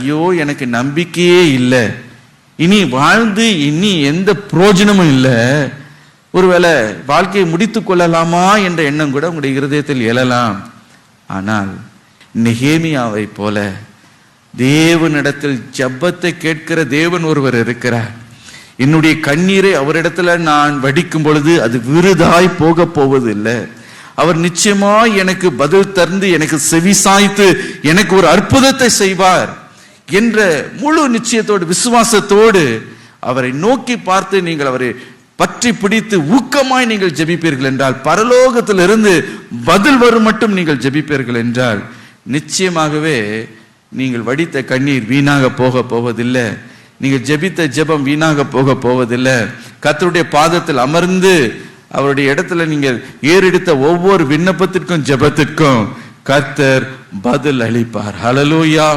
ஐயோ எனக்கு நம்பிக்கையே இல்லை, இனி வாழ்ந்து இனி எந்த பிரயோஜனமும் இல்லை, ஒருவேளை வாழ்க்கையை முடித்து கொள்ளலாமா என்ற எண்ணம் கூட உங்களுடைய இருதயத்தில் எழலாம். ஆனால் நெகேமியாவை போல தேவனிடத்தில் ஜெபத்தை கேட்கிற தேவன் ஒருவர் இருக்கிறார். என்னுடைய கண்ணீரை அவரிடத்துல நான் வடிக்கும் பொழுது அது விருதாய் போக போவதில்லை. அவர் நிச்சயமாய் எனக்கு பதில் தந்து எனக்கு செவி சாய்த்து எனக்கு ஒரு அற்புதத்தை செய்வார் என்ற முழு நிச்சயத்தோடு விசுவாசத்தோடு அவரை நோக்கி பார்த்து நீங்கள் அவரை பற்றி பிடித்து ஊக்கமாய் நீங்கள் ஜெபிப்பீர்கள் என்றால், பரலோகத்திலிருந்து பதில் வரும் மட்டும் நீங்கள் ஜெபிப்பீர்கள் என்றால், நிச்சயமாகவே நீங்கள் வடித்த கண்ணீர் வீணாக போக போவதில்லை. நீங்கள் ஜெபித்த ஜெபம் வீணாக போக போவதில்லை. கர்த்தருடைய பாதத்தில் அமர்ந்து அவருடைய இடத்துல நீங்கள் ஏறெடுத்த ஒவ்வொரு விண்ணப்பத்திற்கும் ஜெபத்திற்கும் கர்த்தர் பதில் அளிப்பார். ஹல்லேலூயா.